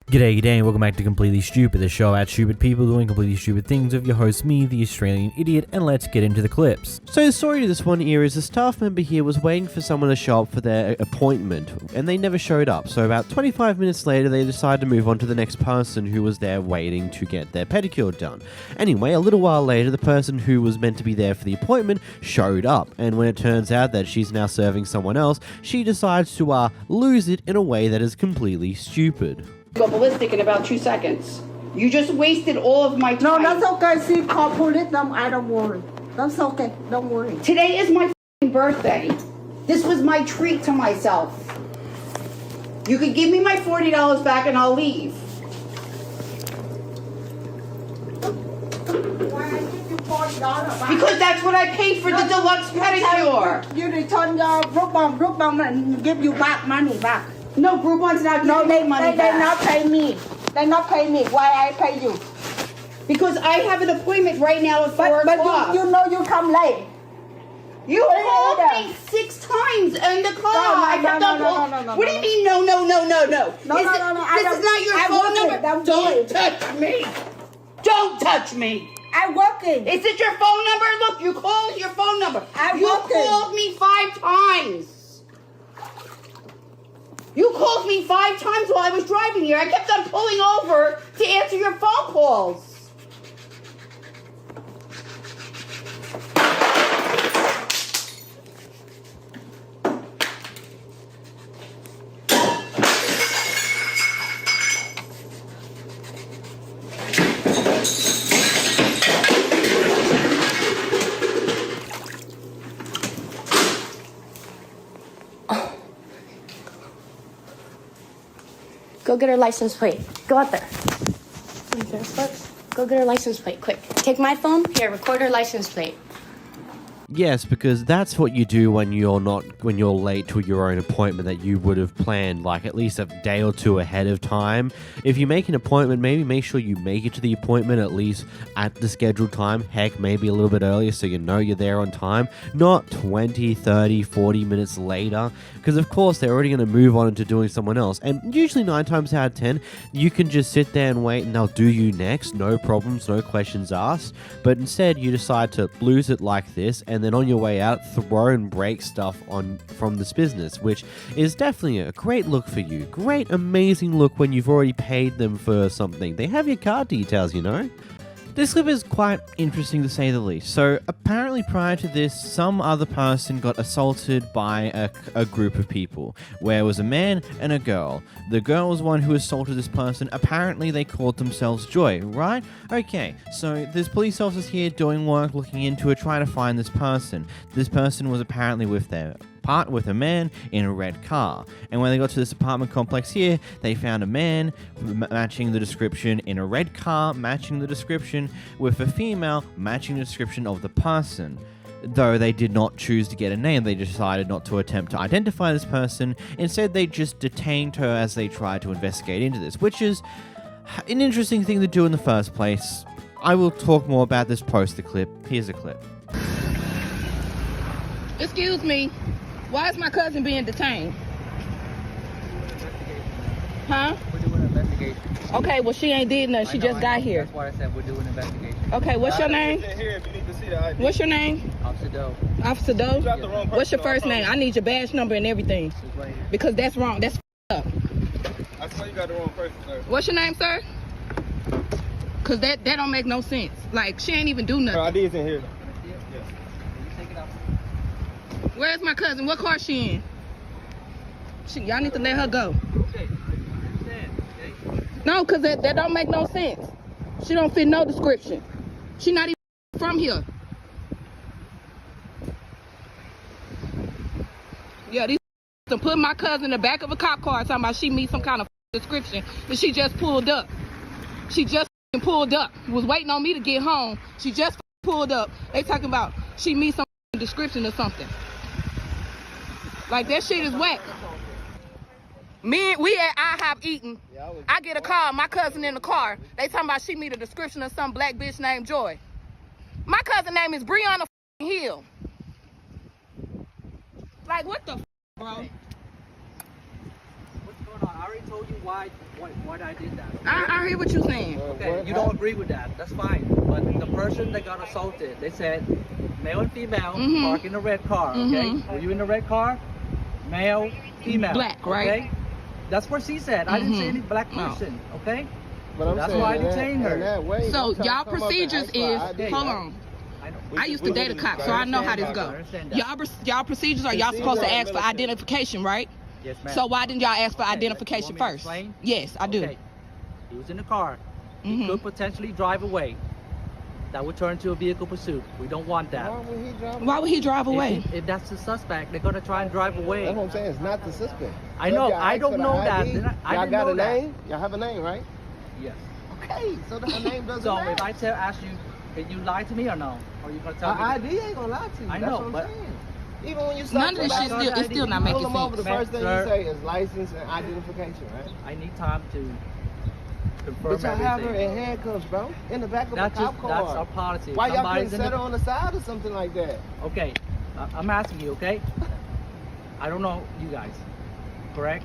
G'day, and welcome back to Completely Stupid, the show about stupid people doing completely stupid things with your host, me, the Australian idiot, and let's get into the clips. So the story to this one here is a staff member here was waiting for someone to show up for their appointment, and they never showed up. So about 25 minutes later, they decided to move on to the next person who was there waiting to get their pedicure done. Anyway, a little while later, the person who was meant to be there for the appointment showed up, and when it turns out that she's now serving someone else, she decides to lose it in a way that is completely stupid. Go ballistic in about 2 seconds. You just wasted all of my time. No, that's okay. See, call police. I don't worry. That's okay. Don't worry. Today is my f***ing birthday. This was my treat to myself. You could give me my $40 back and I'll leave. Why I give you $40 back? Because that's what I paid for the deluxe pedicure. You return your Groupon and give you back money back. No, Groupon's not No, giving me money they back. not pay me. They not pay me. Why I pay you? Because I have an appointment right now at 4 o'clock. But you know you come late. You called me 6 times in the car. I kept on calling. No. What do you mean no? No. This is not your phone number. Don't touch me. Don't touch me. I'm working. Is it your phone number? Look, you called your phone number. I'm you working. called me 5 times. You called me 5 times while I was driving here. I kept on pulling over to answer your phone calls. Go get her license plate. Go out there. Go get her license plate, quick. Take my phone. Here, record her license plate. Yes, because that's what you do when you're late to your own appointment that you would have planned like at least a day or two ahead of time. If you make an appointment, maybe make sure you make it to the appointment at least at the scheduled time. Heck, maybe a little bit earlier so you know you're there on time. Not 20, 30, 40 minutes later. Because of course they're already going to move on into doing someone else. And usually 9 times out of 10, you can just sit there and wait and they'll do you next. No problems, no questions asked. But instead you decide to lose it like this and then on your way out, throw and break stuff from this business, which is definitely a great look for you. Great, amazing look when you've already paid them for something. They have your card details, you know? This clip is quite interesting to say the least. So apparently prior to this, some other person got assaulted by a group of people, where it was a man and a girl. The girl was one who assaulted this person. Apparently they called themselves Joy, right? Okay, so there's police officers here doing work, looking into it, trying to find this person. This person was apparently with a man in a red car. And when they got to this apartment complex here, they found a man matching the description in a red car, matching the description with a female matching the description of the person. Though they did not choose to get a name, they decided not to attempt to identify this person. Instead, they just detained her as they tried to investigate into this, which is an interesting thing to do in the first place. I will talk more about this post the clip. Here's a clip. Excuse me. Why is my cousin being detained? Huh? We're doing an investigation. Okay, well, she ain't did nothing. She just got here. That's why I said we're doing an investigation. Okay, what's your name? What's your name? Officer Doe. Officer Doe? What's your first name? I need your badge number and everything. It's right here. Because that's wrong. That's up. I swear you got the wrong person, sir. What's your name, sir? Because that don't make no sense. Like, she ain't even do Her nothing. ID's in here. Where's my cousin? What car she in? Y'all need to let her go. Okay, I understand. Okay. No, because that don't make no sense. She don't fit no description. She not even from here. Yeah, these to put my cousin in the back of a cop car talking about she meets some kind of description that she just pulled up. She just pulled up. Was waiting on me to get home. She just pulled up. They talking about she meets some description or something. Like, that shit is whack. We at I Have Eaten. I get a call, my cousin in the car. They talking about she meet a description of some black bitch named Joy. My cousin name is Breonna Hill. Like, what the bro? What's going on? I already told you why I did that. I hear what you're saying. Okay, you don't agree with that. That's fine. But the person that got assaulted, they said male and female park in the red car. Okay, were you in the red car? Male, female. Black, right? Okay? That's what she said. I didn't see any black person. Okay. But I'm That's saying why I in that- detained her. in that way, So don't try to y'all come up and procedures ask for is ID, hold right? on. I know. I used to date a cop, so I know how this go. Y'all procedures are y'all supposed to ask for identification, right? Yes, ma'am. So why didn't y'all ask for Okay, identification you want me to first? explain? Yes, I do. Okay. He was in the car. He could potentially drive away. That would turn to a vehicle pursuit. We don't want that. Why would he drive? Why would he drive away? If that's the suspect, they're gonna try and drive away. That's what I'm saying. It's not the suspect. I So know. if y'all I ask don't for the know that. ID, Y'all Y'all didn't got know a that. name? Y'all have a name, right? Yes. Okay. So the name doesn't So matter. if I ask you, can you lie to me or no? Or you gonna tell me? ID ain't gonna lie to you. I That's know, what I'm but- saying. Even when you None of this shit Background it's still ID, not pull making them over, the sense. first thing Sir. you say is license and identification, right? I need time to confirm But y'all have her everything. in handcuffs, bro. In the back of That's a cop just car. that's our policy. Why y'all Somebody's couldn't in set her on the side or something like that? Okay, I'm asking you. Okay, I don't know you guys. Correct?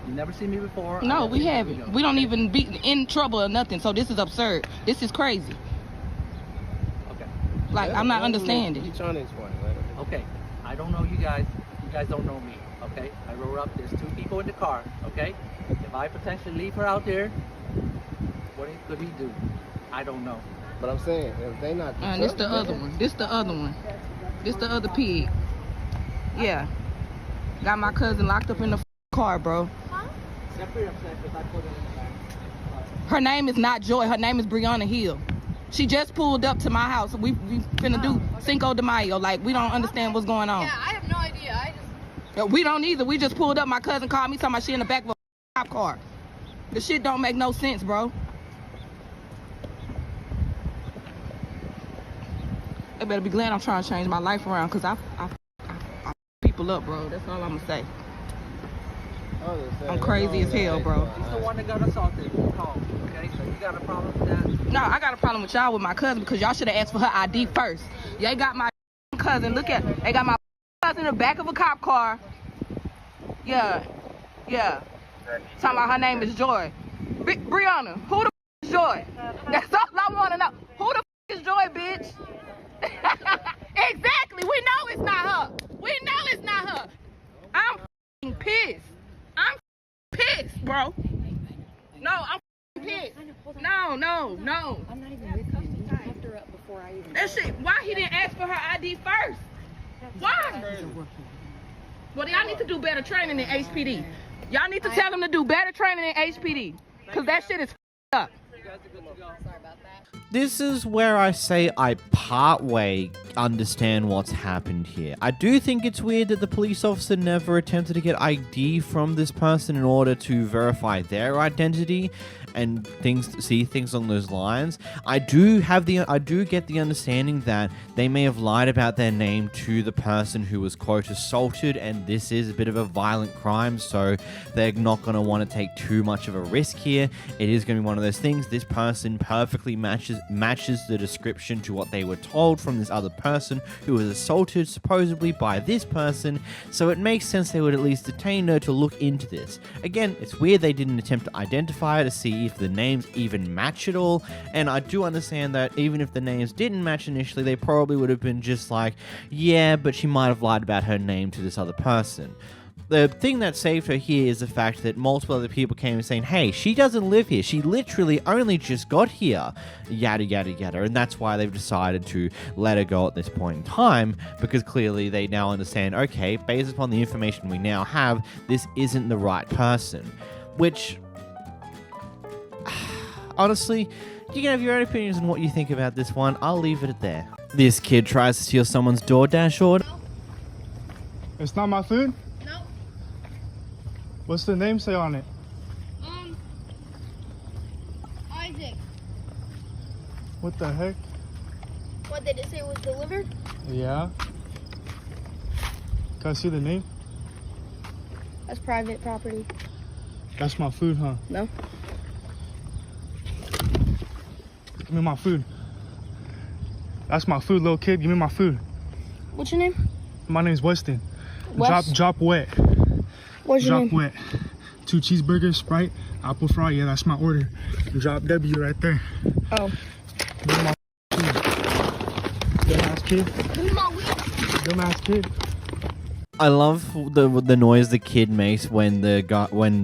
You never seen me before. No, I we never seen haven't. you. We don't even be in trouble or nothing. So this is absurd. This is crazy. Okay. Like I'm not understanding. You trying to explain, right? Okay, I don't know you guys. You guys don't know me. Okay, I wrote up. There's 2 people in the car. Okay, if I potentially leave her out there, what could we do? I don't know. But I'm saying, if they not And this the other one. This the other one. This the other pig. Yeah. Got my cousin locked up in the car, bro. Separate upset because I put it in the back. Her name is not Joy. Her name is Brianna Hill. She just pulled up to my house. We finna do Cinco de Mayo. Like, we don't understand what's going on. Yeah, I have no idea. We don't either. We just pulled up. My cousin called me talking about she in the back of a cop car. The shit don't make no sense, bro. They better be glad I'm trying to change my life around, because I people up, bro. That's all I'm gonna say. I'm crazy as hell, bro. He's the one that got assaulted. Call. Okay, so you got a problem with that? No, I got a problem with y'all with my cousin, because y'all should have asked for her ID first. Y'all got my cousin. Look at, they got my cousin in the back of a cop car. Yeah. Talking about her name is Joy. Brianna, who the is Joy? That's all I want to know. Who the is Joy, bitch? Exactly. We know it's not her. We know it's not her. I'm pissed. I'm pissed, bro. No, I'm pissed. No. I'm not even with you. You picked her up before I even. That shit, why he didn't ask for her ID first? Why? Well, y'all need to do better training than HPD. Y'all need to tell them to do better training than HPD. Because that shit is up. Sorry about that. This is where I say I partway understand what's happened here. I do think it's weird that the police officer never attempted to get ID from this person in order to verify their identity and see things along those lines. I do get the understanding that they may have lied about their name to the person who was quote assaulted, and this is a bit of a violent crime, so they're not going to want to take too much of a risk here. It is going to be one of those things. This person perfectly matches the description to what they were told from this other person who was assaulted supposedly by this person, so it makes sense they would at least detain her to look into this. Again, it's weird they didn't attempt to identify her to see if the names even match at all, and I do understand that even if the names didn't match initially, they probably would have been just like, yeah, but she might have lied about her name to this other person. The thing that saved her here is the fact that multiple other people came and saying, hey, she doesn't live here. She literally only just got here. Yada, yada, yada. And that's why they've decided to let her go at this point in time, because clearly they now understand, okay, based upon the information we now have, this isn't the right person. Which, honestly, you can have your own opinions on what you think about this one. I'll leave it at there. This kid tries to steal someone's DoorDash order. It's not my food? No. What's the name say on it? Isaac. What the heck? What, did it say it was delivered? Yeah. Can I see the name? That's private property. That's my food, huh? No. Give me my food. That's my food, little kid. Give me my food. What's your name? My name's Weston. Wes? Drop wet. What's your Drop name? wet. 2 cheeseburgers, Sprite, apple fry. Yeah, that's my order. Drop W right there. Oh. Look at my dumbass kid. Dumbass kid. I love the noise the kid makes when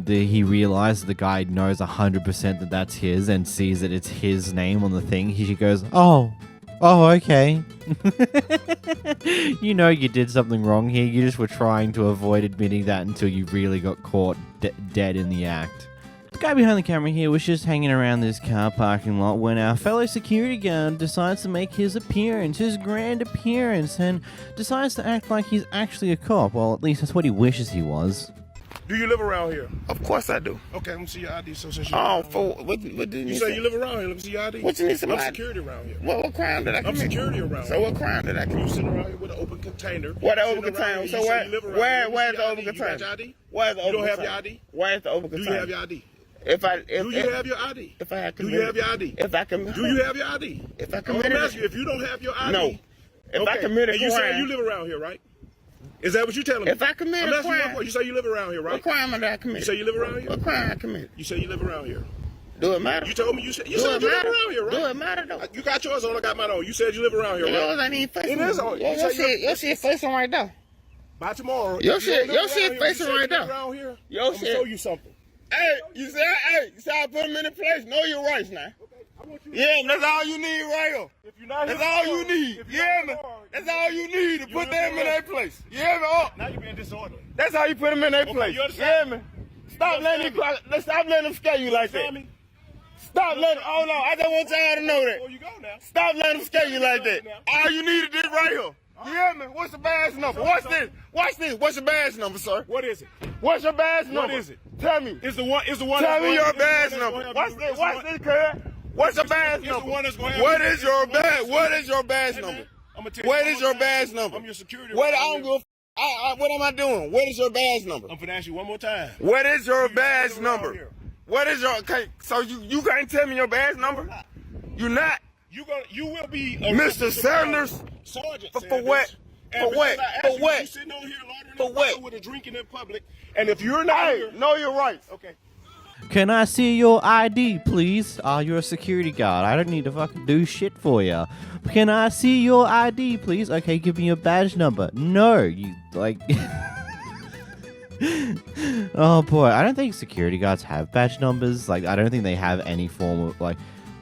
he realizes the guy knows 100% that that's his and sees that it's his name on the thing. He goes, oh, okay. You know you did something wrong here. You just were trying to avoid admitting that until you really got caught dead in the act. The guy behind the camera here was just hanging around this car parking lot when our fellow security guard decides to make his appearance, his grand appearance, and decides to act like he's actually a cop. Well, at least that's what he wishes he was. Do you live around here? Of course I do. Okay, let me see your ID. So since you what did you say you live around here? Let me see your ID. What you need some I'm ID? security around here. What crime did I commit? I'm security around So here. what crime did I You commit? sitting around here with an open container. What an Sitting open container? around So here, you say where? you live around here. Let me Where's see the your open ID. You got container? your ID? Where's the You open don't have your container? ID? Where's the open Do container? you have your ID? Do you have your ID? If I had Do you have your ID? If I commit. Do you have your ID? If I I'm committed. asking you, if you don't have your ID. No. If I committed a and you say crime. you live around here, right? Is that what you're telling me? If I committed I'm a asking you one crime. question. You say you live around here, right? What crime did I You commit? say you live around here? What crime I committed? You say you live around here. Do it matter? You told me you said you Do live it matter? around here, right? Do it matter though? You got yours on, I got mine on. You said you live around here, right? Yours ain't even facing. It is on. Yeah, You say your shit facing right there. by tomorrow. Your if you don't shit- live your around shit here, facing you say right you live there. around here, Your I'm gonna shit- show you something. Hey, you see I put them in the place. Know your rights now. I want you to Yeah, that's all you need right here. If you're not That's here all tomorrow, you need. if you're Yeah, not man. tomorrow, That's all you need to You put live them in around. their place. Yeah, man. Oh, now you're being disorderly. that's how you put them in their place. you Yeah, understand? man. Stop You letting them scare you like that. Understand me? Stop letting. Oh no, I just want y'all to know that. Before you go now. Stop letting them scare you like that. All you need is this right here. Yeah, man. What's the badge number? Watch this. Watch this. What's your badge number, sir? What is it? What's your badge number? is it? Tell me. It's the one. It's the one. Tell that's me going- your it's the one badge that's number. going to Watch have- this. it's the Watch one- this, cuz. What's your badge it's the number? one that's going to have- What is your it's the one badge? that's- What is your badge Hey, number? man, I'm gonna tell you What one is your more time. badge number? I'm your security. What I around don't here. go. What am I doing? What is your badge number? I'm finna ask you one more time. What is your You badge live around number? here. What is your? Okay, so you can't tell me your badge number? You not? You will be Mr. Sanders? Sergeant For Sanders. what? And For what? because I asked For you, what? You sitting on here loitering For in what? public with a drinking in public, and if you're not Hey, here, know your rights. okay. Can I see your ID, please? You're a security guard. I don't need to fucking do shit for you. Can I see your ID, please? Okay, give me your badge number. No, you like. Oh boy, I don't think security guards have badge numbers. Like, I don't think they have any form of like.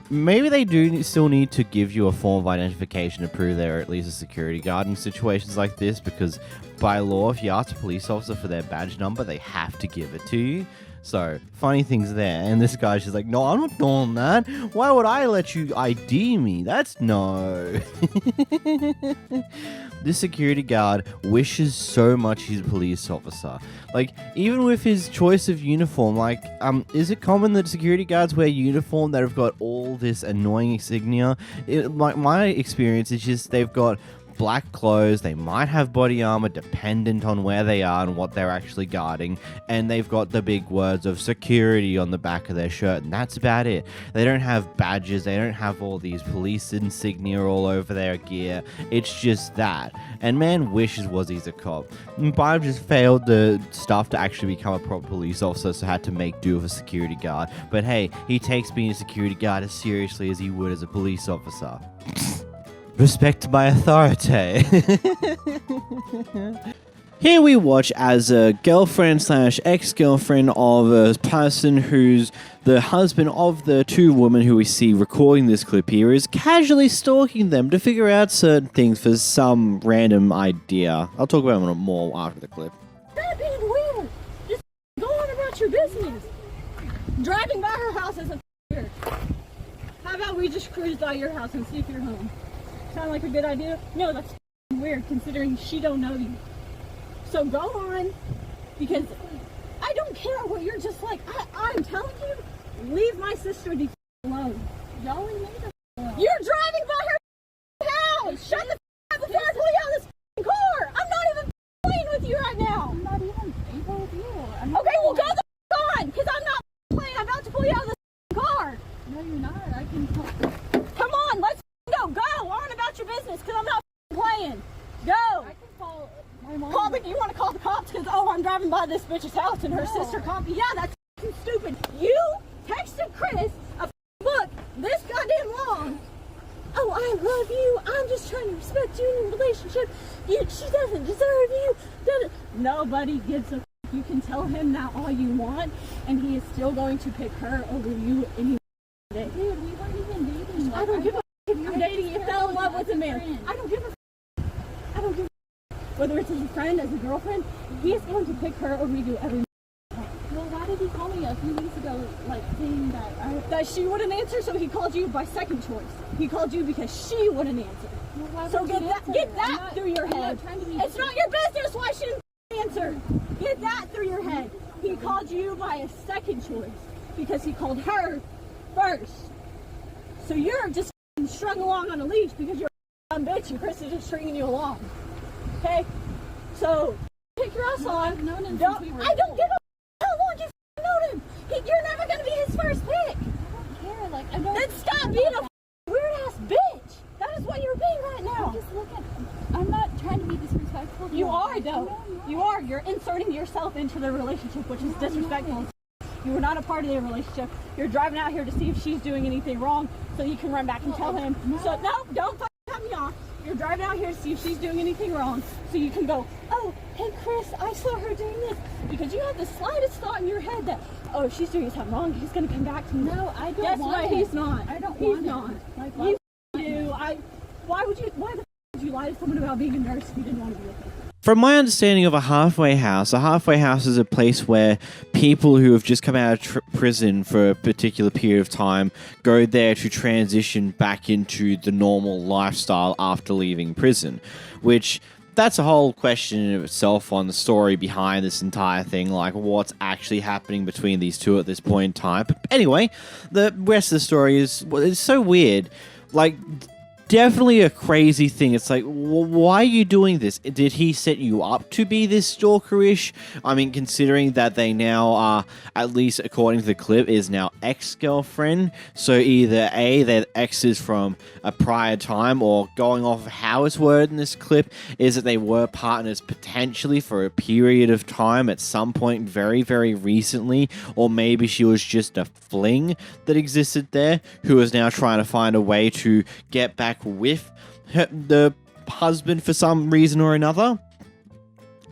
Maybe they do still need to give you a form of identification to prove they're at least a security guard in situations like this, because by law, if you ask a police officer for their badge number, they have to give it to you. So, funny things there. And this guy's just like, no, I'm not doing that. Why would I let you ID me? That's no. This security guard wishes so much he's a police officer. Like, even with his choice of uniform, like, is it common that security guards wear uniform that have got all this annoying insignia? My experience is just they've got black clothes, they might have body armor dependent on where they are and what they're actually guarding, and they've got the big words of security on the back of their shirt, and that's about it. They don't have badges, they don't have all these police insignia all over their gear. It's just that. And man wishes he's a cop. Bob just failed the stuff to actually become a proper police officer, so had to make do with a security guard. But hey, he takes being a security guard as seriously as he would as a police officer. Respect my authority. Here we watch as a girlfriend / ex-girlfriend of a person who's the husband of the two women who we see recording this clip here is casually stalking them to figure out certain things for some random idea. I'll talk about it more after the clip. Stop being weird. Just go on about your business. Driving by her house isn't weird. How about we just cruise by your house and see if you're home? Sound like a good idea? No, that's weird considering she don't know you. So go on, because I don't care what you're just like. I'm telling you, leave my sister alone. Y'all leave me alone. You're driving by her house. Shut the up before I pull you out of this car. I'm not even playing with you right now. I'm not even playing with you. Okay, well go the on, because I'm not playing. I'm about to pull you out of this car. No, you're not. I can talk. Come on, let's go. Go on about your business, because I'm not playing. Go. I can call my mom. You want to call the cops? because, oh, I'm driving by this bitch's house and her sister called me. Yeah, that's stupid. You texted Chris a book this goddamn long. Oh, I love you. I'm just trying to respect you in a relationship. She doesn't deserve you. Nobody gives a f. You can tell him that all you want, and he is still going to pick her over you any day. Dude, we weren't even dating. I don't give a f if you're dating. You fell in love with a man. I don't give a f. I don't give a f. Whether it's as a friend, as a girlfriend, he is going to pick her over you every. Well, why did he call me a few weeks ago, like, saying that she wouldn't answer, so he called you by second choice. He called you because she wouldn't answer. Well, so get that through your head. It's not your business why she didn't answer. Get that through your head. He called you by a second choice because he called her first. So you're just strung along on a leash because you're a dumb bitch and Chris is just stringing you along. Okay? So, take your ass on. I don't give a how long you've known him. You're never going to be his first pick. I don't care. Like, I don't. Then stop being a weird ass bitch. That is what you're being right now. Just look at. I'm not trying to be disrespectful. You are, though. You are. You're inserting yourself into the relationship, which is disrespectful. You were not a part of their relationship. You're driving out here to see if she's doing anything wrong, so you can run back and tell him. So no, don't fucking cut me off. You're driving out here to see if she's doing anything wrong, so you can go, oh, hey, Chris, I saw her doing this. Because you have the slightest thought in your head that, oh, if she's doing something wrong, he's going to come back to me. No, I don't want him. He's not. I don't want him. He's not. Like, you do. Why the f*** would you lie to someone about being a nurse if you didn't want to be with them? From my understanding of a halfway house is a place where people who have just come out of prison for a particular period of time go there to transition back into the normal lifestyle after leaving prison, which that's a whole question in of itself on the story behind this entire thing, like what's actually happening between these two at this point in time. But anyway, the rest of the story is it's so weird. Like, definitely a crazy thing. It's like, why are you doing this? Did he set you up to be this stalkerish? I mean, considering that they now are, at least according to the clip, is now ex-girlfriend. So either A, their ex is from a prior time, or going off of Howard's word in this clip, is that they were partners potentially for a period of time at some point very, very recently. Or maybe she was just a fling that existed there, who is now trying to find a way to get back with the husband for some reason or another,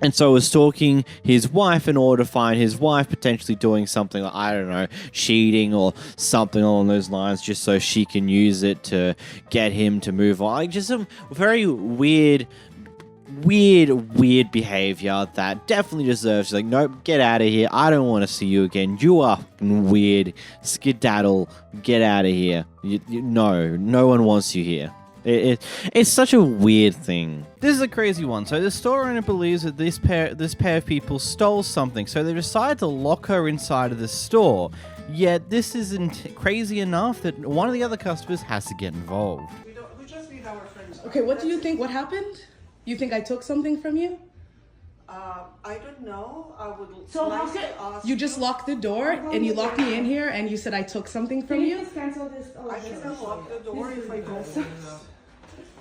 and so was stalking his wife in order to find his wife potentially doing something like, I don't know, cheating or something along those lines, just so she can use it to get him to move on. Like, just some very weird behavior that definitely deserves, like, nope, get out of here. I don't want to see you again. You are weird. Skedaddle. Get out of here. No one wants you here. It's such a weird thing. This is a crazy one. So the store owner believes that this pair of people stole something, so they decide to lock her inside of the store. Yet this isn't crazy enough that one of the other customers has to get involved. We just need our friends. Okay, what do you think? What happened? You think I took something from you? I don't know. I would so like to ask you just locked the door and you locked me in here and you said I took something from you? Cancel this. I can lock the door if I don't.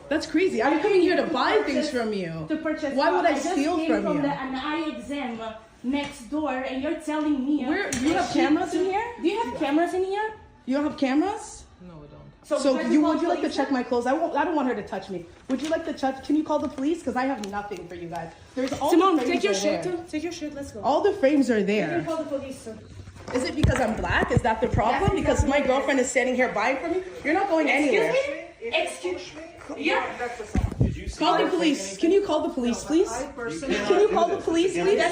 That's crazy. I'm coming here to buy things from you. To purchase. Why would I steal from you? An eye exam next door, and you're telling me. Where you have cameras in here? Do you have cameras in here? You don't have cameras? No, I don't. So would you like to check my clothes? I don't want her to touch me. Would you like to check? Can you call the police? Because I have nothing for you guys. There's all Simone, the frames take your are shirt. there. Take your shirt. Let's go. All the frames are You there. can call the police, sir. Is it because I'm black? Is that the problem? Because my girlfriend is standing here buying from me? You're not going anywhere. Excuse me? Yeah. Call the police. Can you call the police, please? Can you call the police, please?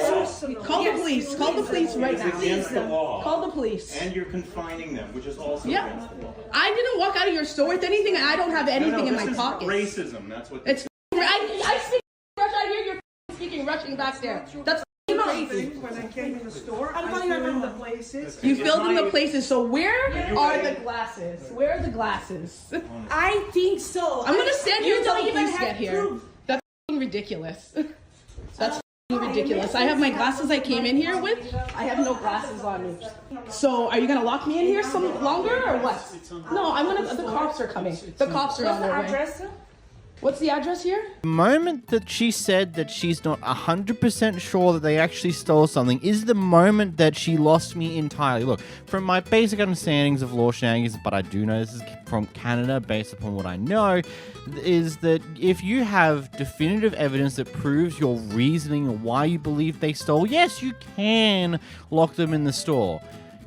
Call the police. Call the police right now. Against the law. Call the police. And you're confining them, which is also against the law. I didn't walk out of your store with anything, and I don't have anything in my pocket. Racism. That's what. It's. I speak Russian. I hear you're speaking Russian back there. That's crazy. When I came in the store, I filled in the places. You filled in the places. So where are the glasses? Where are the glasses? I think so. I'm gonna stand here until the police get here. Proof. That's ridiculous. That's ridiculous. I have my glasses I came in here with. I have no glasses on me. So are you gonna lock me in here some longer or what? No, I'm gonna. The cops are coming. The cops are on their way. Address? What's the address here? The moment that she said that she's not 100% sure that they actually stole something is the moment that she lost me entirely. Look, from my basic understandings of law shenanigans, but I do know this is from Canada based upon what I know, is that if you have definitive evidence that proves your reasoning and why you believe they stole, yes, you can lock them in the store.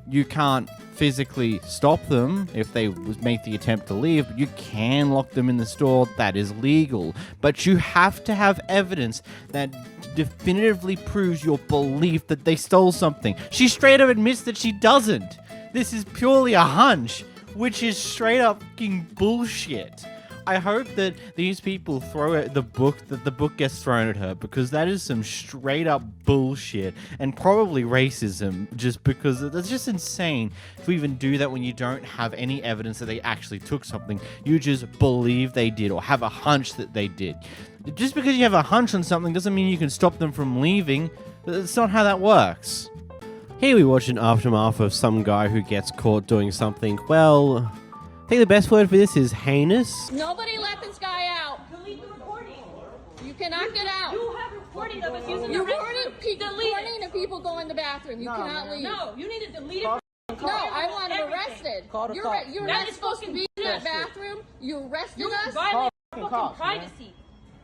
You can't physically stop them if they make the attempt to leave, but you can lock them in the store. That is legal. But you have to have evidence that definitively proves your belief that they stole something. She straight up admits that she doesn't. This is purely a hunch, which is straight up fucking bullshit. I hope that these people throw at the book, that the book gets thrown at her, because that is some straight up bullshit and probably racism, just because that's just insane to even do that when you don't have any evidence that they actually took something. You just believe they did or have a hunch that they did. Just because you have a hunch on something doesn't mean you can stop them from leaving. That's not how that works. Here we watch an aftermath of some guy who gets caught doing something, well, I think the best word for this is heinous. Nobody let this guy out. Delete the recording. You cannot get out. You have recording of us using the restroom. Recording of people go in the bathroom. You cannot leave. No, you need to delete it. No, I want him arrested. You're not supposed to be in that bathroom. You arrested us. You violate fucking privacy.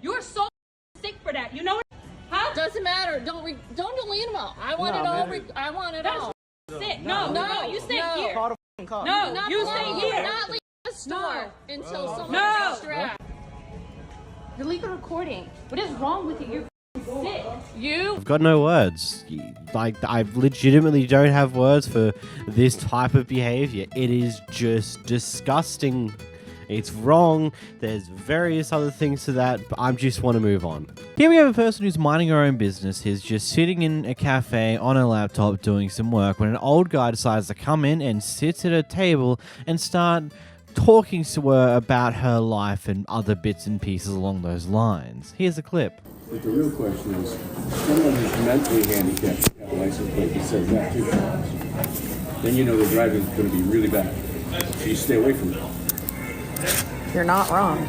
You're so sick for that. You know what? Huh? Doesn't matter. Don't delete them all. I want it all. I want it all. Sick. No, you stay here. No, you stay here. Not leave the store until someone gets strapped. Delete the recording. What is wrong with you? You're sick. I've got no words. Like, I legitimately don't have words for this type of behavior. It is just disgusting. It's wrong. There's various other things to that, but I just want to move on. Here we have a person who's minding her own business. He's just sitting in a cafe on a laptop doing some work when an old guy decides to come in and sits at a table and start talking to her about her life and other bits and pieces along those lines. Here's a clip. But the real question is, someone who's mentally handicapped have a license plate that says that too. Then you know the driving is going to be really bad. So you stay away from it. You're not wrong.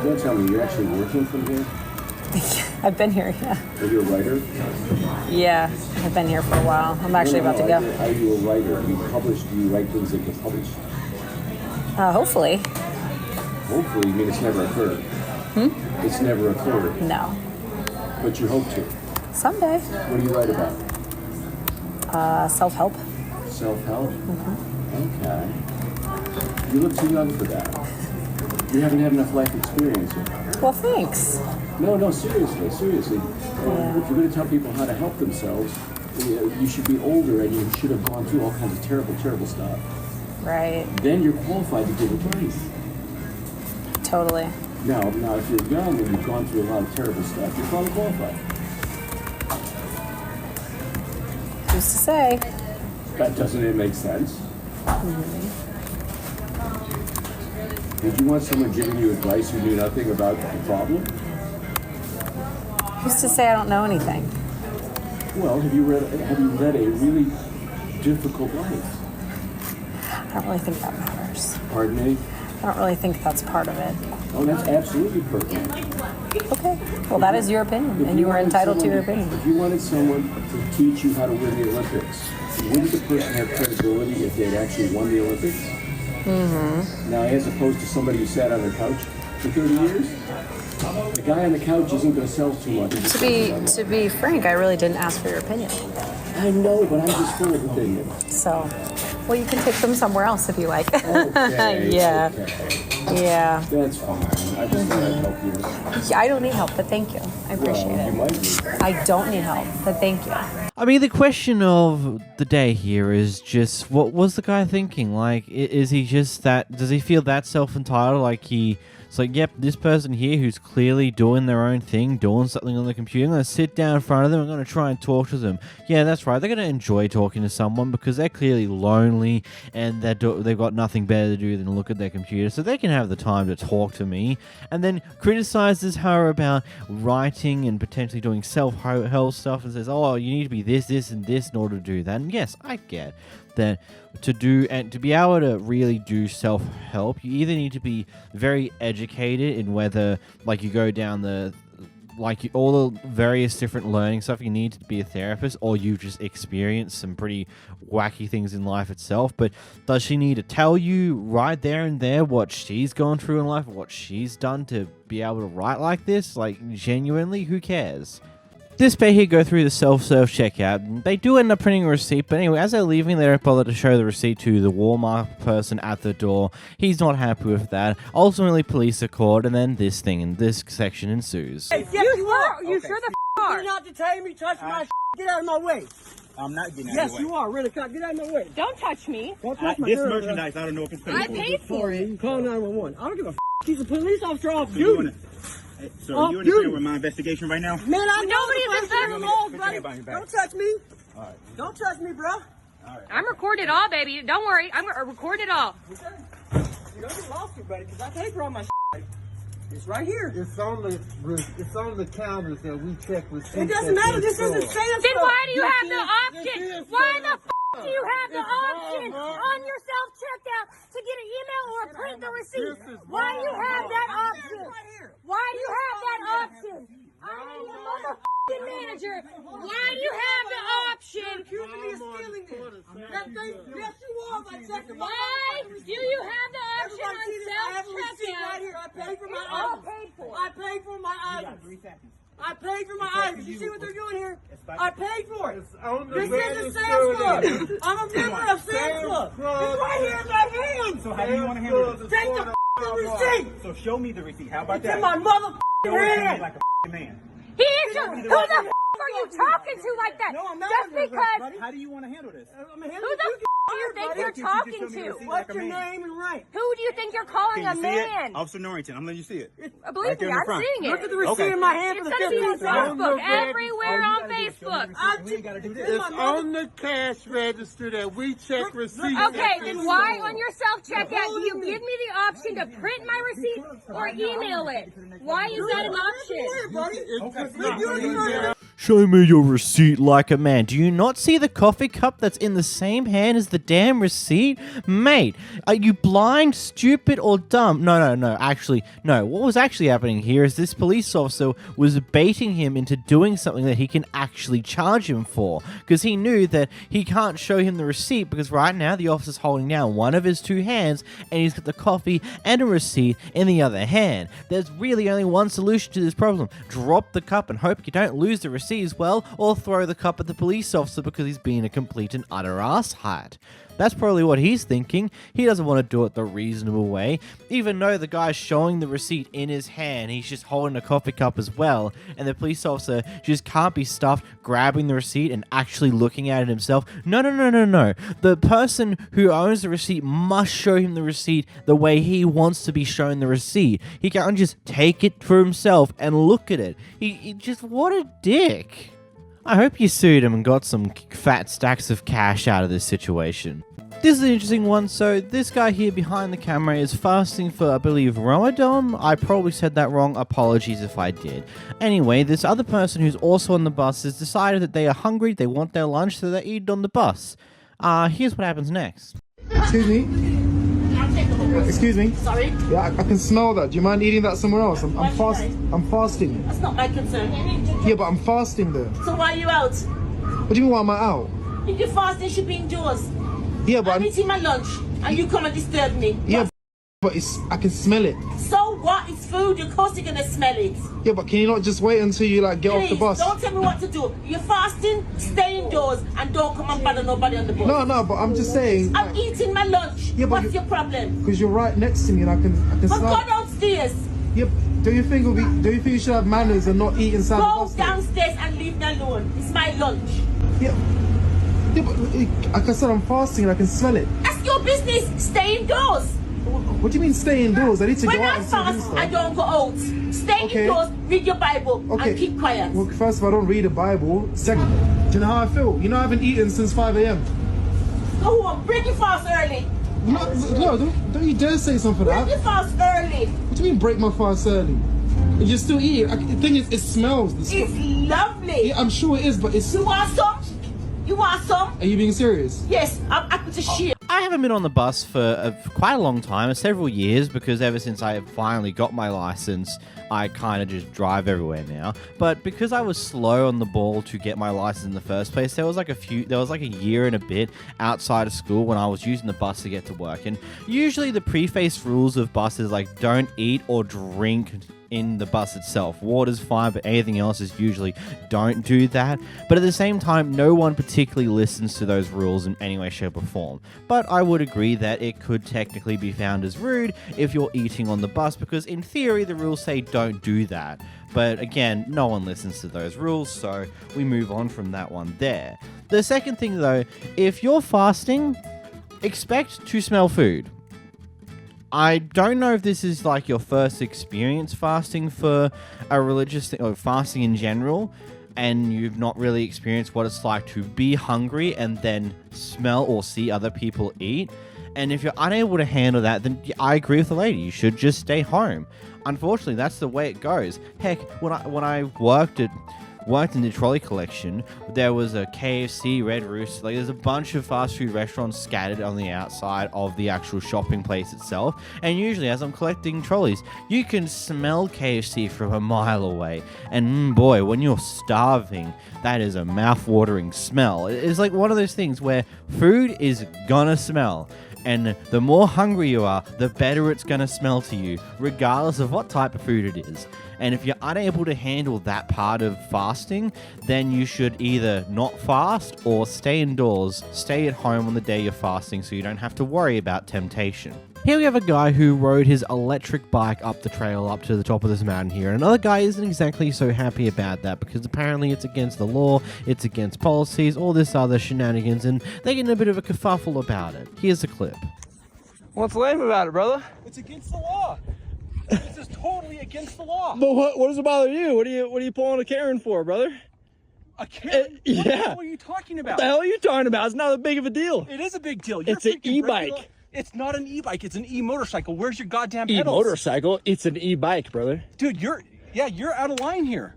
Don't tell me, you're actually working from here? I've been here, yeah. Are you a writer? Yeah, I've been here for a while. I'm actually about to go. Are you a writer? Do you write things that get published? Hopefully. Hopefully, you mean it's never occurred? It's never occurred? No. But you hope to? Someday. What do you write about? Self-help. Self-help? Okay. You look too young for that. You haven't had enough life experience yet. Well, thanks. No, seriously. If you're going to tell people how to help themselves, you should be older and you should have gone through all kinds of terrible stuff. Right. Then you're qualified to give advice. Totally. Now, if you're young and you've gone through a lot of terrible stuff, you're probably qualified. Who's to say? Doesn't it make sense? Would you want someone giving you advice who knew nothing about the problem? Who's to say I don't know anything? Well, have you led a really difficult life? I don't really think that matters. Pardon me? I don't really think that's part of it. Oh, that's absolutely pertinent. Okay. Well, that is your opinion, and you are entitled to your opinion. If you wanted someone to teach you how to win the Olympics, wouldn't the person have credibility if they'd actually won the Olympics? Now, as opposed to somebody who sat on their couch for 30 years, the guy on the couch isn't going to sell too much. To be frank, I really didn't ask for your opinion. I know, but I'm just full of opinions. So, well, you can take them somewhere else if you like. Okay. Yeah. Okay. Yeah. That's fine. I just thought I'd help you. I don't need help, but thank you. I appreciate You it. might need. I don't need help, but thank you. I mean, the question of the day here is just, what was the guy thinking? Like, is he just that, does he feel that self-entitled? Like it's like, yep, this person here who's clearly doing their own thing, doing something on the computer, I'm going to sit down in front of them, I'm going to try and talk to them. Yeah, that's right, they're going to enjoy talking to someone because they're clearly lonely and they've got nothing better to do than look at their computer, so they can have the time to talk to me. And then criticizes her about writing and potentially doing self-help stuff and says, oh, you need to be this, this, and this in order to do that. And yes, I get that to do and to be able to really do self-help, you either need to be very educated in whether, like, you go down the, like, all the various different learning stuff, you need to be a therapist, or you just experience some pretty wacky things in life itself. But does she need to tell you right there and there what she's gone through in life, what she's done to be able to write like this? Like, genuinely, who cares? This pair here go through the self-serve checkout. They do end up printing a receipt, but anyway, as they're leaving, they don't bother to show the receipt to the Walmart person at the door. He's not happy with that. Ultimately, police are called, and then this thing in this section ensues. Hey, you are. You sure the are. You're not detaining me. Touch my Get out of my way. I'm not getting out yes, of the way. You are. Really, get out of my way. Don't touch me. Don't touch my This girl, merchandise, I don't know if it's paid I for. paid for it. Call 911. I don't give a He's a police officer off duty. So are you interfering with my investigation right now? Man, I know Nobody's the laws, buddy. Don't touch me. All right. Don't touch me, bro. All right. I'm recording all, baby. Don't worry. I'm recording it all. You don't get lost here, buddy, because I paid for all my It's right here. It's on the counters that we check receipts. It doesn't matter. This isn't Sam's. Then why do you have the option? Why the do you have the option on your self-checkout to get an email or print the receipt? Why do you have that option? Why do you have that option? I'm a motherfucking manager. Why do you have the option? Accusing me of stealing this. Yes, you are. Why do you have the option on self-checkout? I paid for my All items. paid for. I paid for my items. I paid for my items. You see what they're doing here? I paid for it. This isn't Sam's Club. I'm a member of Sam's Club. It's right here in my hand. So how do you want to handle this? Take the receipt. So show me the receipt. How about It's that? in my motherfucking Show it to me hand. like a man. He is your, who the are you talking to like that? No, I'm not. Just because. How do you want to handle this? I'm Who the do you think you're talking to? What's your name and rank? Who do you think you're calling a Can you see it? man? Officer Norrington, I'm letting you see it. Believe Right there me, in the I'm front. seeing it. Look at the receipt in my hand It's for the going to be on 15 cents. Facebook, everywhere on Facebook. We ain't got to do this. It's on the cash register that we check receipts. Okay, then why on your self-checkout do you give me the option to print my receipt or email it? Why is that an option? Show me your receipt like a man. Do you not see the coffee cup that's in the same hand as the damn receipt? Mate, are you blind, stupid, or dumb? No. Actually, no. What was actually happening here is this police officer was baiting him into doing something that he can actually charge him for. Because he knew that he can't show him the receipt because right now the officer's holding down one of his two hands and he's got the coffee and a receipt in the other hand. There's really only one solution to this problem. Drop the cup and hope you don't lose the receipt as well, or throw the cup at the police officer because he's being a complete and utter asshat. That's probably what he's thinking. He doesn't want to do it the reasonable way. Even though the guy's showing the receipt in his hand, he's just holding a coffee cup as well, and the police officer just can't be stuffed grabbing the receipt and actually looking at it himself. No. The person who owns the receipt must show him the receipt the way he wants to be shown the receipt. He can't just take it for himself and look at it. He just, what a dick. I hope you sued him and got some fat stacks of cash out of this situation. This is an interesting one. So this guy here behind the camera is fasting for, I believe, Ramadan. I probably said that wrong. Apologies if I did. Anyway, this other person who's also on the bus has decided that they are hungry, they want their lunch, so they eat on the bus. Here's what happens next. Excuse me? Excuse me? Sorry? Yeah, I can smell that. Do you mind eating that somewhere else? I'm fasting. That's not my concern. Yeah, but I'm fasting though. So why are you out? What do you mean why am I out? If you're fasting, you should be indoors. Yeah, but I'm eating my lunch and you come and disturb me. Yeah, but I can smell it. So what? It's food. Of course you're going to smell it. Yeah, but can you not just wait until you get off the bus? Don't tell me what to do. You're fasting, stay indoors and don't come and bother nobody on the bus. No, but I'm just saying. I'm eating my lunch. Yeah, but what's your problem? Because you're right next to me and I can But smell. go downstairs. Yeah, do you think you should have manners and not eat inside the Go bus? downstairs and leave me alone. It's my lunch. Yeah, but like I said, I'm fasting and I can smell it. That's your business. Stay indoors. What do you mean stay indoors? I need to When go out I and see fast, stuff. I don't go out. Stay Okay. indoors, read your Bible, Okay. and keep quiet. Well, first of all, I don't read the Bible. Second, do you know how I feel? You know I haven't eaten since 5 a.m. Go home, break your fast early. No, don't you dare say something like Break that. your fast early. What do you mean break my fast early? You're still eating. The thing is, it smells. The It's lovely. Yeah, I'm sure it is, but it's... You want some? You want some? Are you being serious? Yes, I'm happy to share. I haven't been on the bus for quite a long time, several years, because ever since I finally got my license, I kind of just drive everywhere now. But because I was slow on the ball to get my license in the first place, there was like a year and a bit outside of school when I was using the bus to get to work. And usually the preface rules of buses like don't eat or drink in the bus itself. Water's fine, but anything else is usually don't do that. But at the same time, no one particularly listens to those rules in any way, shape, or form. But I would agree that it could technically be found as rude if you're eating on the bus, because in theory, the rules say don't do that. But again, no one listens to those rules, so we move on from that one there. The second thing though, if you're fasting, expect to smell food. I don't know if this is like your first experience fasting for a religious thing, or fasting in general, and you've not really experienced what it's like to be hungry and then smell or see other people eat. And if you're unable to handle that, then I agree with the lady. You should just stay home. Unfortunately, that's the way it goes. Heck, when I worked in the trolley collection, there was a KFC, Red Rooster, like there's a bunch of fast food restaurants scattered on the outside of the actual shopping place itself, and usually as I'm collecting trolleys, you can smell KFC from a mile away, and boy, when you're starving, that is a mouth-watering smell. It's like one of those things where food is gonna smell, and the more hungry you are, the better it's gonna smell to you, regardless of what type of food it is. And if you're unable to handle that part of fasting, then you should either not fast or stay indoors, stay at home on the day you're fasting so you don't have to worry about temptation. Here we have a guy who rode his electric bike up the trail up to the top of this mountain here. And another guy isn't exactly so happy about that because apparently it's against the law, it's against policies, all this other shenanigans, and they're getting a bit of a kerfuffle about it. Here's a clip. What's lame about it, brother? It's against the law. This is totally against the law. But what does it bother you? What are you pulling a Karen for, brother? A Karen? What the hell are you talking about? What the hell are you talking about? It's not that big of a deal. It is a big deal. It's an e-bike. It's not an e-bike. It's an e-motorcycle. Where's your goddamn pedals? E-motorcycle? It's an e-bike, brother. Dude, you're out of line here.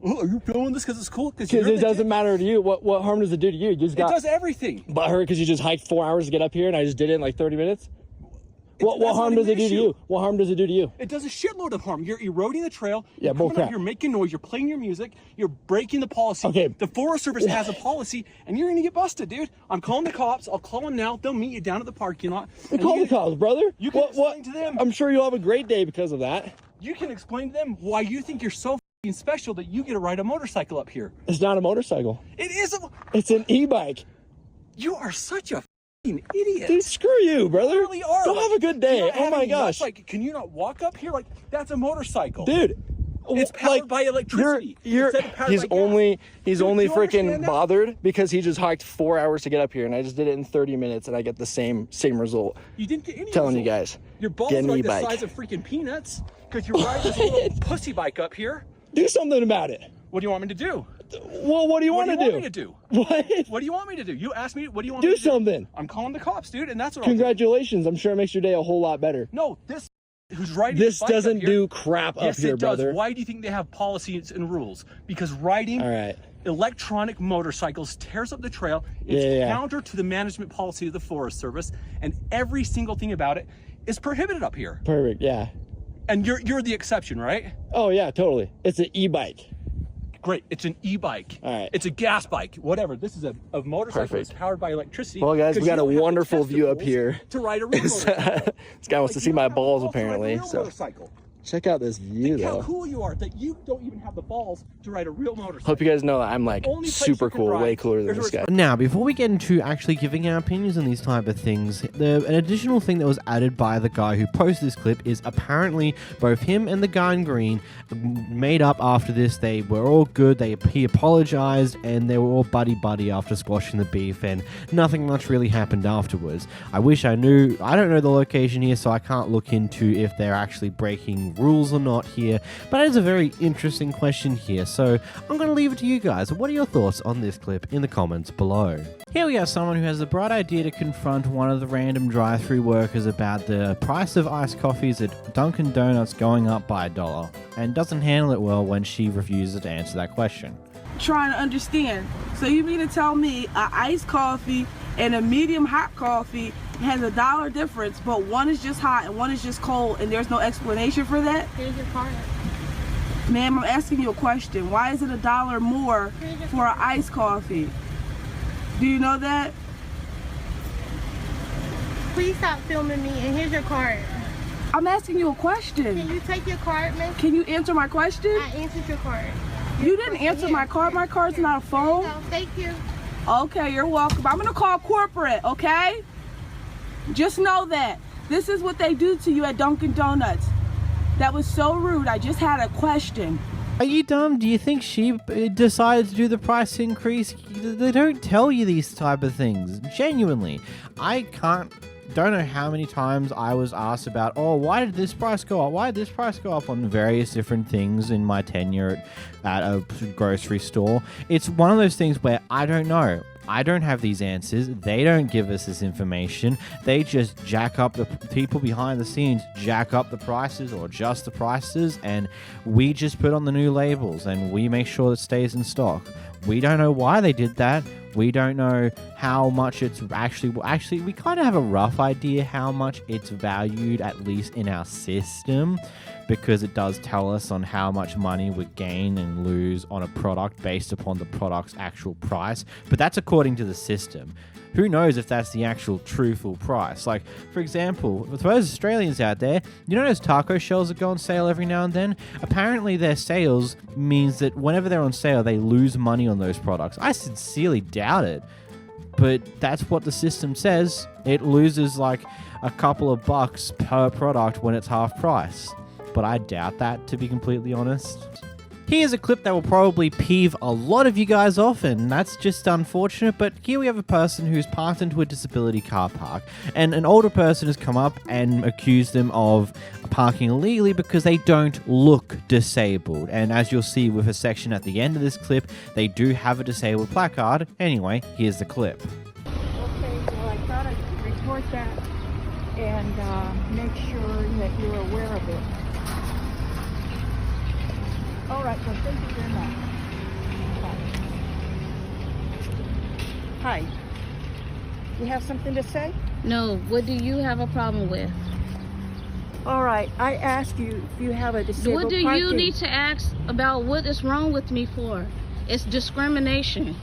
Oh, are you doing this because it's cool? Because it doesn't matter to you. What harm does it do to you? You just got it does everything. Butthurt because you just hiked 4 hours to get up here and I just did it in like 30 minutes? What harm does it do to you? What harm does it do to you? It does a shitload of harm. You're eroding the trail. Yeah, you're coming bullcrap. up, you're making noise. You're playing your music. You're breaking the policy. Okay. The Forest Service has a policy, and you're gonna get busted, dude. I'm calling the cops. I'll call them now. They'll meet you down at the parking lot. Call the cops, brother. You can explain to them. I'm sure you'll have a great day because of that. You can explain to them why you think you're so f***ing special that you get to ride a motorcycle up here. It's not a motorcycle. It is It's an e-bike. You are such a idiot. Dude, screw you, brother. You really are. Go have a good day. You don't Oh have my any nuts. gosh. Like, can you not walk up here? Like, that's a motorcycle. Dude. It's powered by electricity. He's only you freaking understand that? bothered because he just hiked 4 hours to get up here, and I just did it in 30 minutes, and I get the same result. You didn't get any Telling you result. guys, Your balls get are an like the e-bike. size of freaking peanuts because you're riding this little pussy bike up here. Do something about it. What do you want me to do? Well, what do you want to do? What do you want me to do? What? What do you want me to do? You asked me. What do you want me Do to do? something. I'm calling the cops, dude, and that's what I'll Congratulations. I'm sure it makes your day a whole lot better. do. No, this who's riding This the bike up doesn't here- do crap up yes, here, it does. brother. Why do you think they have policies and rules? Because riding All right. electronic motorcycles tears up the trail. It's Yeah. counter to the management policy of the Forest Service, and every single thing about it is prohibited up here. Perfect. Yeah. And you're the exception, right? Oh yeah, totally. It's an e-bike. Great. It's an e-bike. All right. It's a gas bike. Whatever. This is a motorcycle that's Perfect. powered by electricity. Well, guys, we 'cause got you a don't have the wonderful view up testicles here. To ride a real motorcycle. This guy wants to see my balls apparently. So Motorcycle. Check out this view, Think how though. cool you are that you don't even have the balls to ride a real motorcycle. Hope you guys know that I'm like Only place super you can cool, ride way cooler than is this guy. Now, before we get into actually giving our opinions on these type of things, an additional thing that was added by the guy who posted this clip is apparently both him and the guy in green made up after this. They were all good. He apologized, and they were all buddy-buddy after squashing the beef, and nothing much really happened afterwards. I wish I knew. I don't know the location here, so I can't look into if they're actually breaking rules or not here, but it is a very interesting question here, so I'm going to leave it to you guys. What are your thoughts on this clip in the comments below? Here we have someone who has the bright idea to confront one of the random drive-thru workers about the price of iced coffees at Dunkin' Donuts going up by $1, and doesn't handle it well when she refuses to answer that question. Trying to understand. So you mean to tell me a iced coffee and a medium hot coffee has $1 difference, but one is just hot and one is just cold, and there's no explanation for that? Here's your card. Ma'am, I'm asking you a question. Why is it $1 more for an iced coffee? Do you know that? Please stop filming me, and here's your card. I'm asking you a question. Can you take your card, miss? Can you answer my question? I answered your card. You didn't answer my card. My card's not a phone. No, thank you. Okay, you're welcome. I'm gonna call corporate, okay? Just know that. This is what they do to you at Dunkin' Donuts. That was so rude. I just had a question. Are you dumb? Do you think she decided to do the price increase? They don't tell you these type of things. Genuinely. Don't know how many times I was asked about, oh, why did this price go up? Why did this price go up on various different things in my tenure at a grocery store? It's one of those things where I don't know. I don't have these answers. They don't give us this information. They just jack up the people behind the scenes, jack up the prices or adjust the prices, and we just put on the new labels and we make sure it stays in stock. We don't know why they did that. We don't know how much it's actually we kind of have a rough idea how much it's valued, at least in our system, because it does tell us on how much money we gain and lose on a product based upon the product's actual price. But that's according to the system. Who knows if that's the actual truthful price? Like, for example, for those Australians out there, you know those taco shells that go on sale every now and then? Apparently their sales means that whenever they're on sale, they lose money on those products. I sincerely doubt it, but that's what the system says. It loses like a couple of bucks per product when it's half price. But I doubt that, to be completely honest. Here's a clip that will probably peeve a lot of you guys off, and that's just unfortunate, but here we have a person who's parked into a disability car park, and an older person has come up and accused them of parking illegally because they don't look disabled. And as you'll see with a section at the end of this clip, they do have a disabled placard. Anyway, here's the clip. Okay, well, I thought I'd report that and make sure that you're aware of it. All right, well, thank you very much. Hi. You have something to say? No, what do you have a problem with? All right, I asked you if you have a disabled What do parking. you need to ask about what is wrong with me for? It's discrimination.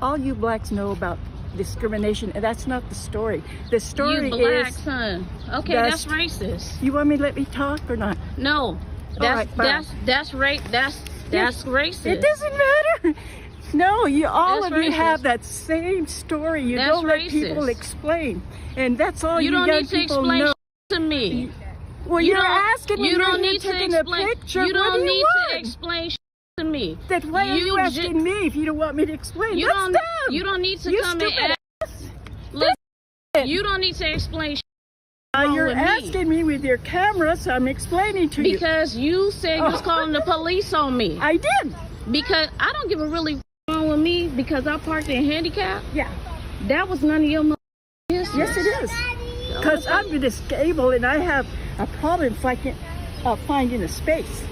All you blacks know about discrimination, and that's not the story. The story You black, is... son. Okay, that's racist. You want me to let me talk or not? No. That's racist. It doesn't matter. No, all That's of you racist. have that same story. You That's don't let racist. people explain, and that's all you don't young need to people explain know. to me. Well, You you're don't- asking me. You don't you're need to taking explain. a picture. You What don't do need want? to explain to me. Then why are you ju- asking me if you don't want me to explain? You That's don't. dumb. You don't need to You come and stupid ask. Look, you don't need to explain. You're with me. asking me with your camera, so I'm explaining to you. Because you said you was calling the police on me. I did. Because I don't give a really wrong with me because I parked in handicap. Yeah. That was none of your business. Yes, it is. Because I'm disabled and I have a problem finding a space.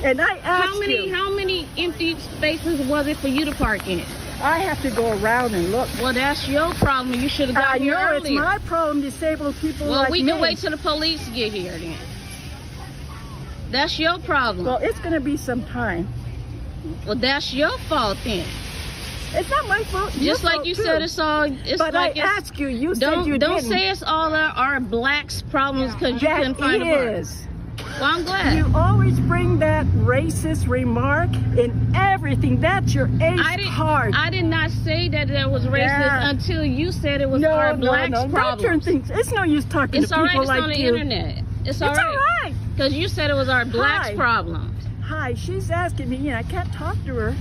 And I asked How many empty spaces was it for you to park in? I have to go around and look. Well, that's your problem. You should have got here I know, earlier. it's my problem, disabled people Well, like we me. can wait till the police get here then. That's your problem. Well, it's going to be some time. Well, that's your fault then. It's not my fault. Just like you said, it's all. It's But like I asked you. You don't, said you don't didn't. say it's all our blacks' problems because you That couldn't find a park. is. Well, I'm glad. You always bring that racist remark in everything. That's your ace card. I did not say that there was racist Yeah. until you said it was our blacks' Don't problem. turn things. It's no use talking It's to all right. people It's like on the you. internet. It's all right. Because you said it was our blacks' Hi. problem. Hi, she's asking me, and I can't talk to her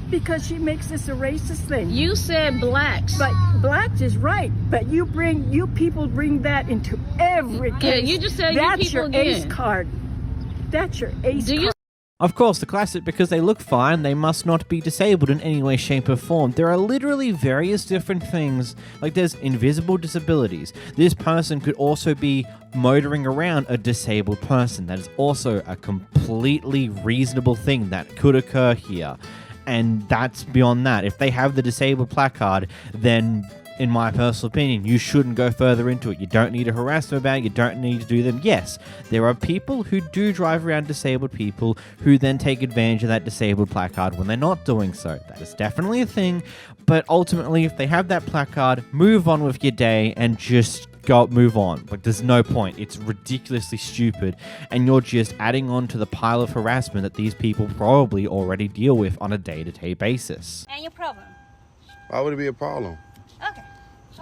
because she makes this a racist thing. You said blacks. But blacks is right. But you people bring that into every Yeah, case. you just said you That's people your ace again. card. That's your ace card. Of course, the classic, because they look fine, they must not be disabled in any way, shape, or form. There are literally various different things. Like, there's invisible disabilities. This person could also be motoring around a disabled person. That is also a completely reasonable thing that could occur here. And that's beyond that. If they have the disabled placard, then in my personal opinion, you shouldn't go further into it. You don't need to harass them about it. You don't need to do them. Yes, there are people who do drive around disabled people who then take advantage of that disabled placard when they're not doing so. That is definitely a thing. But ultimately, if they have that placard, move on with your day and just move on. Like, there's no point. It's ridiculously stupid. And you're just adding on to the pile of harassment that these people probably already deal with on a day-to-day basis. And your problem? Why would it be a problem? Okay.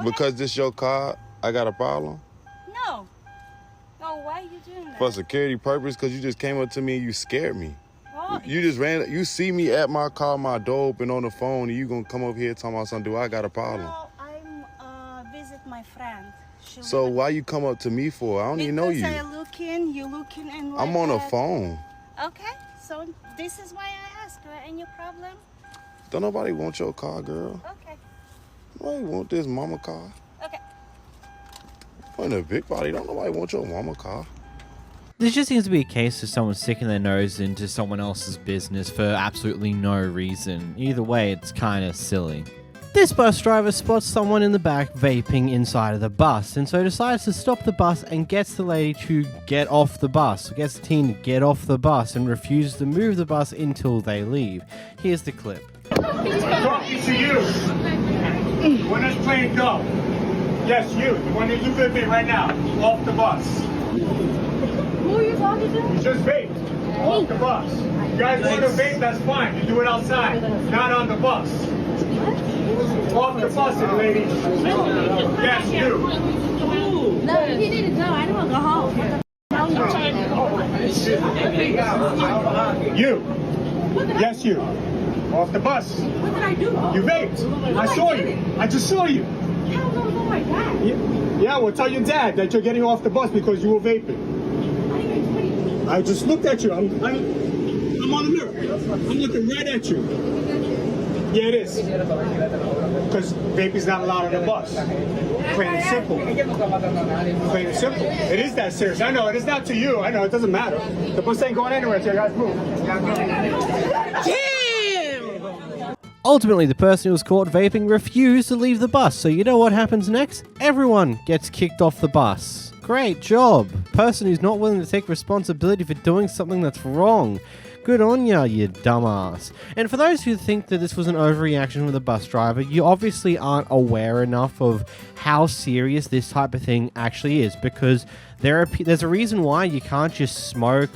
Because this your car, I got a problem? No. No, why are you doing that? For security purpose, because you just came up to me and you scared me. Well, You just ran, you see me at my car, my door open on the phone, and you gonna come up here talking about something, do I got a problem? no, I'm visit my friend. She So live- why you come up to me for? I don't even know you. Because I looking, you looking, and like I'm on a that. phone. Okay, so this is why I ask her. And your problem? Don't nobody want your car, girl. Okay. Nobody want this mama car. Okay. In a big body, don't nobody want your mama car. This just seems to be a case of someone sticking their nose into someone else's business for absolutely no reason. Either way, it's kind of silly. This bus driver spots someone in the back vaping inside of the bus, and so decides to stop the bus and gets the lady to get off the bus. Gets the teen to get off the bus and refuses to move the bus until they leave. Here's the clip. Talking to you. The one that's playing go. Yes, you. The one that you live in right now. Off the bus. Who are you talking to? You just vaped. Off the bus. You guys want to vape, that's fine. You do it outside. Not on the bus. Off the bus, lady. Yes, you. No, he didn't go. I don't want to go home. You. Yes, you. Off the bus. What did I do? You vaped. I saw you. I just saw you. How was on my dad? Yeah, well, tell your dad that you're getting off the bus because you were vaping. I just looked at you. I'm on the mirror. I'm looking right at you. Yeah, it is. Because vaping's not allowed on the bus. Plain and simple. Plain and simple. It is that serious. I know, it is not to you. I know, it doesn't matter. The bus ain't going anywhere until you guys move. Ultimately, the person who was caught vaping refused to leave the bus, so you know what happens next? Everyone gets kicked off the bus. Great job. Person who's not willing to take responsibility for doing something that's wrong. Good on ya, you dumbass. And for those who think that this was an overreaction from the bus driver, you obviously aren't aware enough of how serious this type of thing actually is, because there's a reason why you can't just smoke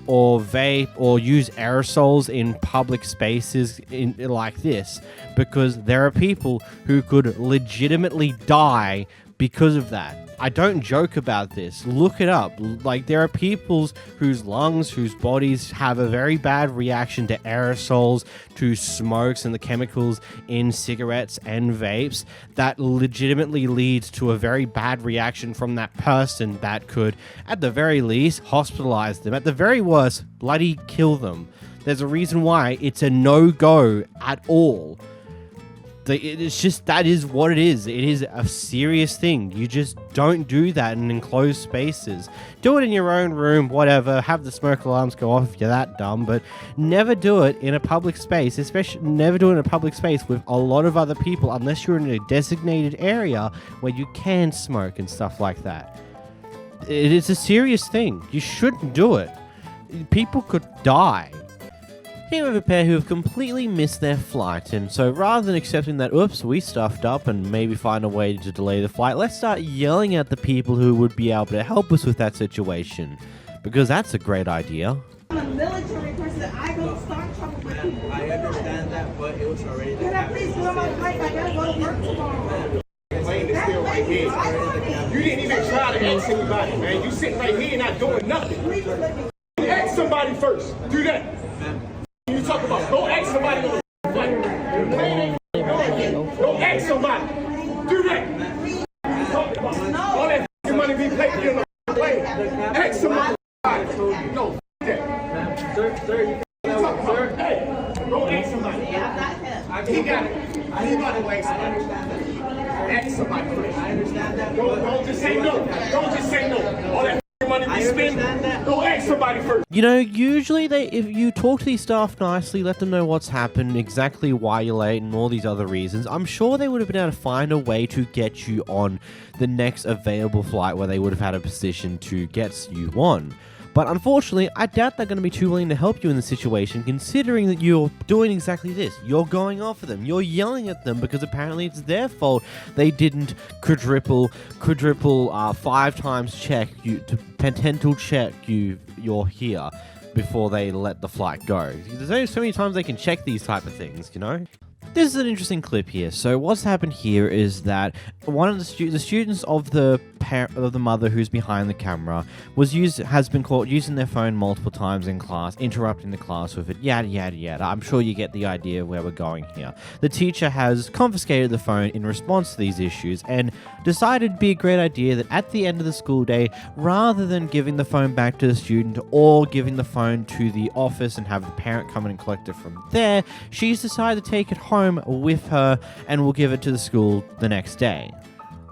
or vape or use aerosols in public spaces like this, because there are people who could legitimately die because of that. I don't joke about this. Look it up. Like, there are people whose lungs, whose bodies have a very bad reaction to aerosols, to smokes and the chemicals in cigarettes and vapes that legitimately leads to a very bad reaction from that person that could, at the very least, hospitalize them. At the very worst, bloody kill them. There's a reason why it's a no-go at all. It's just, that is what it is. It is a serious thing. You just don't do that in enclosed spaces. Do it in your own room, whatever. Have the smoke alarms go off if you're that dumb, but never do it in a public space, especially never do it in a public space with a lot of other people unless you're in a designated area where you can smoke and stuff like that. It is a serious thing. You shouldn't do it. People could die. Here we have a pair who have completely missed their flight, and so rather than accepting that, oops, we stuffed up and maybe find a way to delay the flight, let's start yelling at the people who would be able to help us with that situation. because that's a great idea. I'm a military person. I don't start trouble with people. I understand that, but it was already. Can I please go on my flight? I gotta go to work tomorrow. Plane is still right here. You didn't even try to ask anybody, man. You sitting right here not doing nothing. Ask somebody first. Do that. You talk about go ask somebody on the flight. Your plane ain't go ask somebody. Do that. You talking about all that money we pay for your plane. Ask somebody. No, that. Sir, you talking about, hey, go ask somebody. He got it. He got to ask somebody. Ask somebody first. I understand that. Don't just say no. Don't just say no. All that money we spend, go ask somebody first. You know, usually if you talk to these staff nicely, let them know what's happened, exactly why you're late, and all these other reasons, I'm sure they would have been able to find a way to get you on the next available flight where they would have had a position to get you on. But unfortunately, I doubt they're going to be too willing to help you in the situation, considering that you're doing exactly this. You're going off of them. You're yelling at them because apparently it's their fault they didn't quadruple 5 times check you, to potential check you're here before they let the flight go. There's only so many times they can check these type of things, you know? This is an interesting clip here. So what's happened here is that one of the students of the mother who's behind the camera has been caught using their phone multiple times in class, interrupting the class with it, yada yada yada. I'm sure you get the idea of where we're going here. The teacher has confiscated the phone in response to these issues and decided it'd be a great idea that at the end of the school day, rather than giving the phone back to the student or giving the phone to the office and have the parent come in and collect it from there, she's decided to take it home with her and will give it to the school the next day.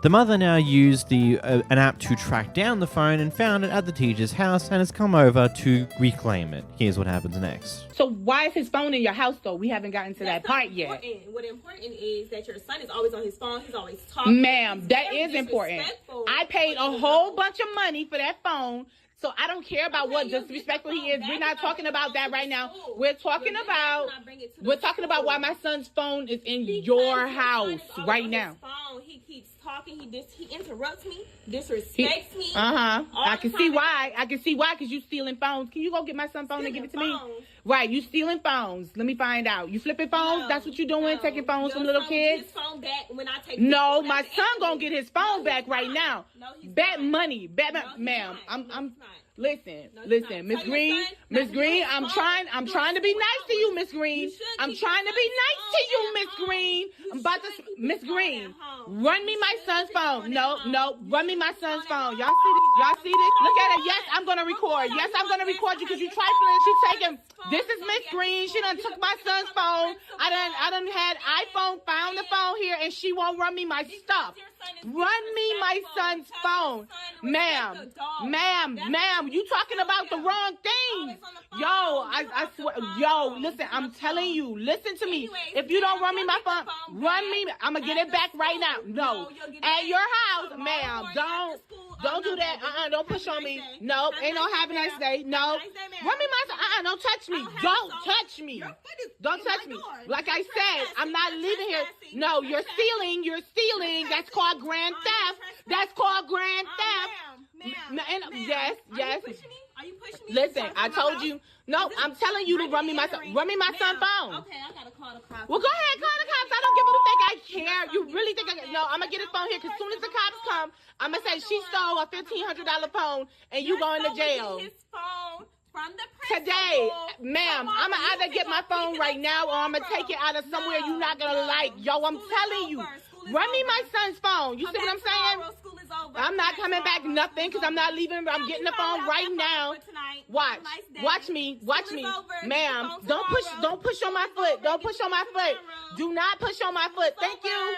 The mother now used an app to track down the phone and found it at the teacher's house and has come over to reclaim it. Here's what happens next. So why is his phone in your house though? We haven't gotten to that part yet. What important is that your son is always on his phone. He's always talking. Ma'am, that is important. I paid a whole bunch of money for that phone. So I don't care about what disrespectful he is. We're not talking about that right now. We're talking about why my son's phone is in your house right now. He keeps talking. He interrupts me, disrespects me. I can see why. I can see why, because you stealing phones. Can you go get my son's phone and give it to me? Right, you stealing phones. Let me find out. You flipping phones? No, That's what you doing? Taking phones from little kids? His phone back when I take no, my son gonna get his phone back right now. Bet money. Ma'am. I'm listen, Miss Green, I'm trying to be nice to you, Miss Green. I'm trying to be nice to you, Miss Green. I'm about to, Miss Green, run me my son's phone. No, run me my son's phone. Y'all see this? Look at it. Yes, I'm gonna record. Yes, I'm gonna record you because you trifling. She's taking. This is Miss Green. She done took my son's phone. I done had iPhone, found the phone here, and she won't run me my stuff. Run me my son's phone. Ma'am, you talking about the wrong thing. Yo, I swear, listen, I'm telling you, listen to me. If you don't run me my phone, I'm gonna get it back right now. No, at your house, ma'am, don't do that. Don't push on me. No, ain't no have a nice day. No, run me my, don't touch me. Don't touch me. Don't touch me. Like I said, I'm not leaving here. No, you're stealing. That's called grand theft. That's called grand theft. Yes. Are you pushing me? Listen, I told you. No, I'm telling you to run me my son's phone. Okay, I gotta call the cops. Well, go ahead, call the cops. I don't give a think I care. You really think no, I'm gonna get his phone here because as soon as the cops come, I'm gonna say she stole a $1,500 phone and you going to jail. His phone from the principal. Today, ma'am, I'm gonna either get my phone right now or I'm gonna take it out of somewhere you're not gonna like. Yo, I'm telling you. Run me my son's phone. You see what I'm saying? I'm not coming back nothing because I'm not leaving. I'm getting the phone right now. Watch me, ma'am. Don't push on my foot. Don't push on my foot. Do not push on my foot. Thank you.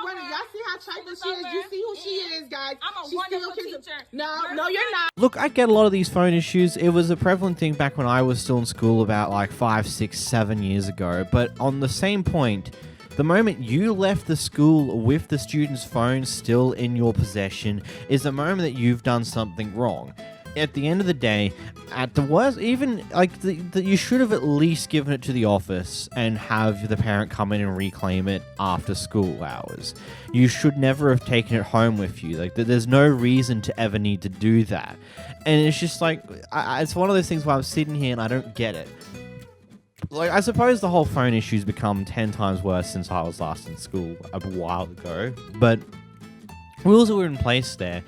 Running. Y'all see how trifling she is? You see who she is, guys. I'm a wonderful teacher. No, you're not. Look, I get a lot of these phone issues. It was a prevalent thing back when I was still in school about like 5, 6, 7 years ago. But on the same point, the moment you left the school with the student's phone still in your possession is the moment that you've done something wrong. at the end of the day, at the worst, even like you should have at least given it to the office and have the parent come in and reclaim it after school hours. You should never have taken it home with you. Like, there's no reason to ever need to do that. And it's just like, it's one of those things where I'm sitting here and I don't get it. Like, I suppose the whole phone issue's become 10 times worse since I was last in school a while ago. But rules that were in place there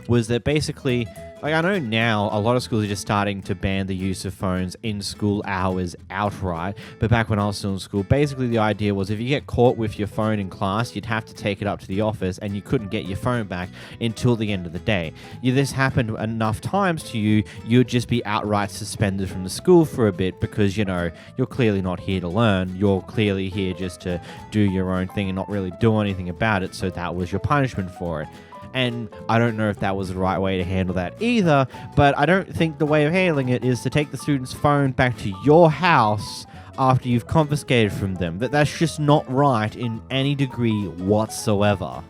was that basically, like, I know now a lot of schools are just starting to ban the use of phones in school hours outright, but back when I was still in school, basically the idea was if you get caught with your phone in class, you'd have to take it up to the office and you couldn't get your phone back until the end of the day. If this happened enough times to you, you'd just be outright suspended from the school for a bit because, you know, you're clearly not here to learn. You're clearly here just to do your own thing and not really do anything about it, so that was your punishment for it. And I don't know if that was the right way to handle that either, but I don't think the way of handling it is to take the student's phone back to your house after you've confiscated from them. That's just not right in any degree whatsoever.